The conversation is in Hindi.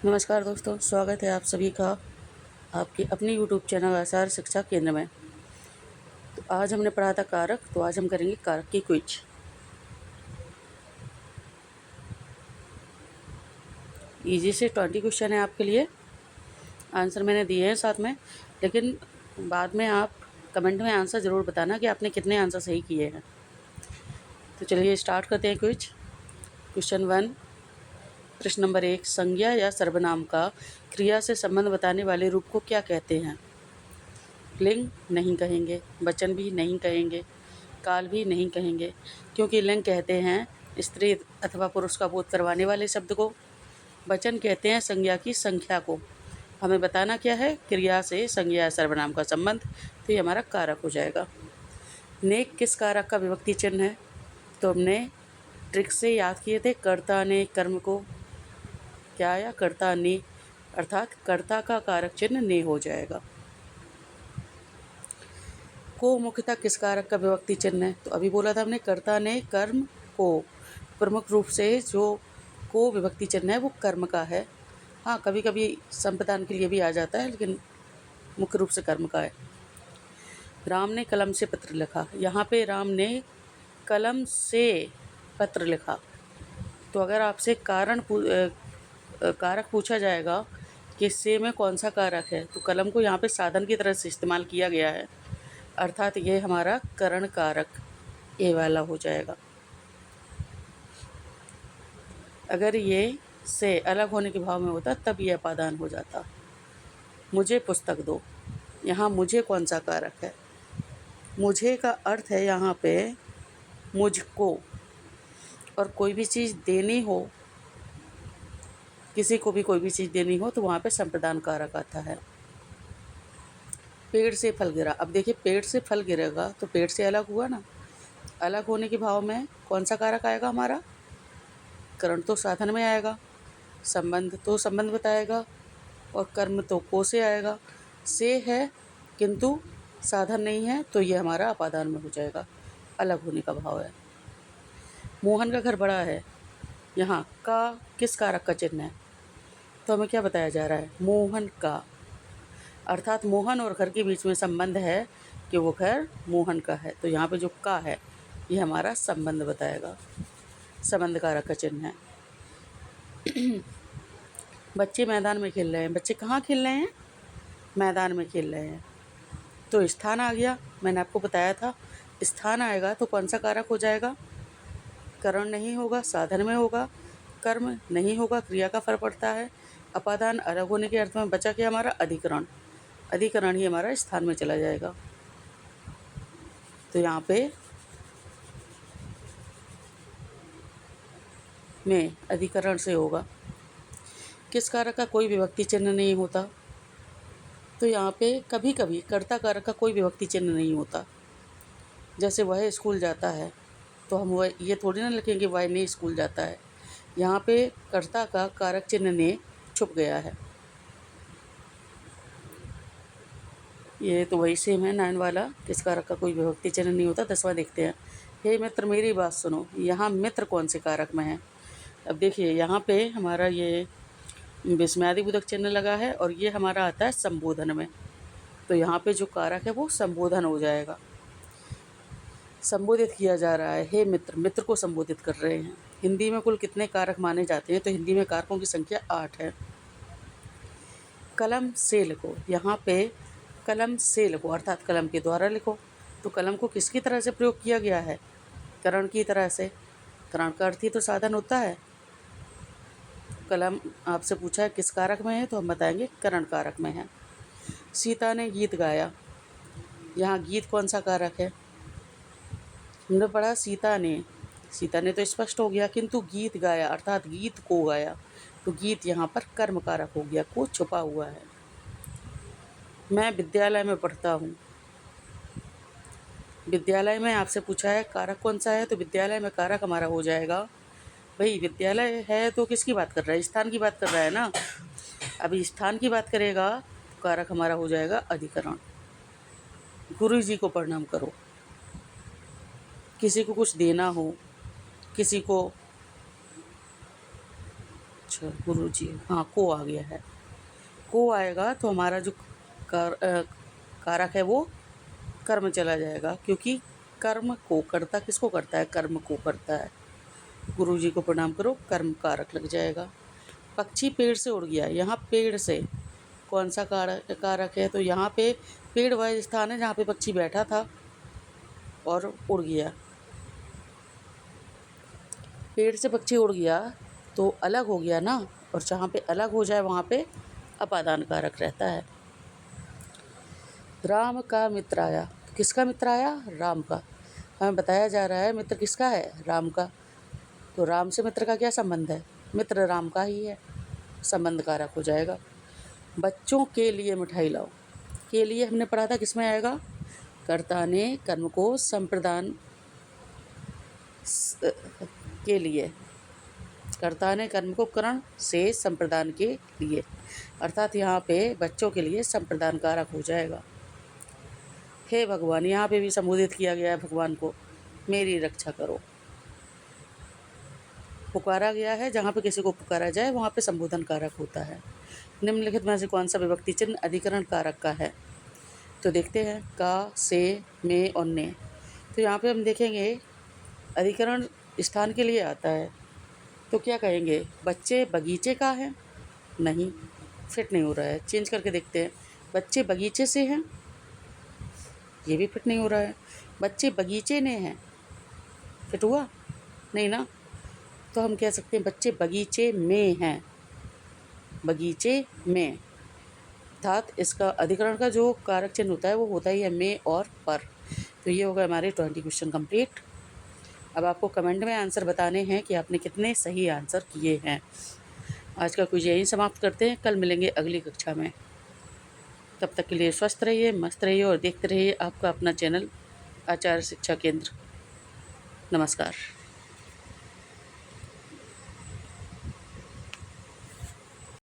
नमस्कार दोस्तों, स्वागत है आप सभी का आपके अपने YouTube चैनल आसार शिक्षा केंद्र में। तो आज हमने पढ़ा था कारक, तो आज हम करेंगे कारक की क्विज। इजी से 20 क्वेश्चन है आपके लिए। आंसर मैंने दिए हैं साथ में, लेकिन बाद में आप कमेंट में आंसर ज़रूर बताना कि आपने कितने आंसर सही किए हैं। तो चलिए स्टार्ट करते हैं क्विज। क्वेश्चन 1, प्रश्न नंबर 1, संज्ञा या सर्वनाम का क्रिया से संबंध बताने वाले रूप को क्या कहते हैं? लिंग नहीं कहेंगे, वचन भी नहीं कहेंगे, काल भी नहीं कहेंगे, क्योंकि लिंग कहते हैं स्त्री अथवा पुरुष का बोध करवाने वाले शब्द को। वचन कहते हैं संज्ञा की संख्या को। हमें बताना क्या है? क्रिया से संज्ञा या सर्वनाम का संबंध, तो ये हमारा कारक हो जाएगा। नेक किस कारक का विभक्ति चिन्ह है? तो हमने ट्रिक से याद किए थे, कर्ता ने कर्म को क्या आया? कर्ता ने, अर्थात कर्ता का कारक चिन्ह ने हो जाएगा। को मुख्यतः किस कारक का विभक्ति चिन्ह है? तो अभी बोला था हमने, कर्ता ने कर्म को। प्रमुख रूप से जो को विभक्ति चिन्ह है वो कर्म का है। हाँ, कभी कभी संप्रदान के लिए भी आ जाता है, लेकिन मुख्य रूप से कर्म का है। राम ने कलम से पत्र लिखा। यहाँ पे राम ने कलम से पत्र लिखा। तो अगर आपसे कारक पूछा जाएगा कि से में कौन सा कारक है, तो कलम को यहाँ पे साधन की तरह से इस्तेमाल किया गया है, अर्थात ये हमारा करण कारक ए वाला हो जाएगा। अगर ये से अलग होने के भाव में होता तब ये अपादान हो जाता। मुझे पुस्तक दो। यहाँ मुझे कौन सा कारक है? मुझे का अर्थ है यहाँ पे मुझको, और कोई भी चीज़ देनी हो, किसी को भी कोई भी चीज़ देनी हो, तो वहाँ पे संप्रदान कारक आता है। पेड़ से फल गिरा। अब देखिए, पेड़ से फल गिरेगा तो पेड़ से अलग हुआ ना। अलग होने के भाव में कौन सा कारक आएगा हमारा? करण तो साधन में आएगा, संबंध तो संबंध बताएगा, और कर्म तो को से आएगा। से है किंतु साधन नहीं है, तो ये हमारा अपादान में हो जाएगा, अलग होने का भाव है। मोहन का घर बड़ा है। यहाँ का किस कारक का चिन्ह है? तो हमें क्या बताया जा रहा है? मोहन का, अर्थात मोहन और घर के बीच में संबंध है कि वो घर मोहन का है। तो यहाँ पे जो का है ये हमारा संबंध बताएगा, संबंध कारक का चिन्ह है। बच्चे मैदान में खेल रहे हैं। बच्चे कहाँ खेल रहे हैं? मैदान में खेल रहे हैं। तो स्थान आ गया, मैंने आपको बताया था स्थान आएगा तो कौन सा कारक हो जाएगा? करण नहीं होगा, साधन में होगा। कर्म नहीं होगा, क्रिया का फर्क पड़ता है। अपादान अलग होने के अर्थ में बचा क्या हमारा? अधिकरण। अधिकरण ही हमारा स्थान में चला जाएगा। तो यहाँ पे में अधिकरण से होगा। किस कारक का कोई विभक्ति चिन्ह नहीं होता? तो यहाँ पे कभी कभी कर्ता कारक का कोई विभक्ति चिन्ह नहीं होता। जैसे वह स्कूल जाता है, तो हम वह ये थोड़ी ना लिखेंगे वह ने स्कूल जाता है। यहाँ पे कर्ता का कारक चिन्ह ने छुप गया है। ये तो वही सेम है 9 वाला, किस कारक का कोई विभक्ति चिन्ह नहीं होता। 10वां देखते हैं। हे मित्र मेरी बात सुनो। यहाँ मित्र कौन से कारक में है? अब देखिए, यहाँ पे हमारा ये विस्मयादिबोधक चिन्ह लगा है, और ये हमारा आता है संबोधन में। तो यहाँ पे जो कारक है वो संबोधन हो जाएगा। संबोधित किया जा रहा है, हे मित्र, मित्र को संबोधित कर रहे हैं। हिंदी में कुल कितने कारक माने जाते हैं? तो हिंदी में कारकों की संख्या 8 है। कलम से लिखो। यहाँ पे कलम से लिखो अर्थात कलम के द्वारा लिखो। तो कलम को किसकी तरह से प्रयोग किया गया है? करण की तरह से। करण का अर्थ ही तो साधन होता है। कलम आपसे पूछा है किस कारक में है, तो हम बताएंगे करण कारक में है। सीता ने गीत गाया। यहाँ गीत कौन सा कारक है? हमने पढ़ा सीता ने तो स्पष्ट हो गया, किंतु गीत गाया अर्थात गीत को गाया, तो गीत यहाँ पर कर्म कारक हो गया, को छुपा हुआ है। मैं विद्यालय में पढ़ता हूँ। विद्यालय में आपसे पूछा है कारक कौन सा है, तो विद्यालय में कारक हमारा हो जाएगा, भाई विद्यालय है तो किसकी बात कर रहा है? स्थान की बात कर रहा है ना। अभी स्थान की बात करेगा तो कारक हमारा हो जाएगा अधिकरण। गुरु जी को प्रणाम करो। किसी को कुछ देना हो, किसी को अच्छा गुरुजी, हाँ को आ गया है। को आएगा तो हमारा जो कारक है वो कर्म चला जाएगा, क्योंकि कर्म को करता किसको करता है? कर्म को करता है। गुरुजी को प्रणाम करो, कर्म कारक लग जाएगा। पक्षी पेड़ से उड़ गया, यहाँ पेड़ से कौन सा कारक है? तो यहाँ पे पेड़ वह स्थान है जहाँ पे पक्षी बैठा था और उड़ गया। पेड़ से पक्षी उड़ गया तो अलग हो गया ना, और जहाँ पे अलग हो जाए वहाँ पे अपादान कारक रहता है। राम का मित्र आया, तो किसका मित्र आया? राम का। हमें बताया जा रहा है मित्र किसका है? राम का। तो राम से मित्र का क्या संबंध है? मित्र राम का ही है, संबंध कारक हो जाएगा। बच्चों के लिए मिठाई लाओ, के लिए हमने पढ़ा था किसमें आएगा? कर्ता ने कर्म को संप्रदान के लिए, कर्ता ने कर्म को करण से संप्रदान के लिए, अर्थात यहाँ पे बच्चों के लिए संप्रदान कारक हो जाएगा। हे भगवान, यहाँ पे भी संबोधित किया गया है भगवान को, मेरी रक्षा करो। पुकारा गया है, जहाँ पे किसी को पुकारा जाए वहाँ पे संबोधन कारक होता है। निम्नलिखित में से कौन सा विभक्ति चिन्ह अधिकरण कारक का है? तो देखते हैं का, से, में और ने। तो यहाँ पे हम देखेंगे अधिकरण स्थान के लिए आता है, तो क्या कहेंगे? बच्चे बगीचे का है? नहीं, फिट नहीं हो रहा है, चेंज करके देखते हैं। बच्चे बगीचे से हैं, ये भी फिट नहीं हो रहा है। बच्चे बगीचे ने हैं, फिट हुआ? नहीं ना। तो हम कह सकते हैं बच्चे बगीचे में हैं, बगीचे में, अर्थात इसका अधिकरण का जो कारक चिन्ह होता है वो होता ही है में और पर। तो ये होगा हमारे 20 क्वेश्चन कंप्लीट। अब आपको कमेंट में आंसर बताने हैं कि आपने कितने सही आंसर किए हैं। आज का क्विज यहीं समाप्त करते हैं, कल मिलेंगे अगली कक्षा में। तब तक के लिए स्वस्थ रहिए, मस्त रहिए और देखते रहिए आपका अपना चैनल आचार्य शिक्षा केंद्र। नमस्कार।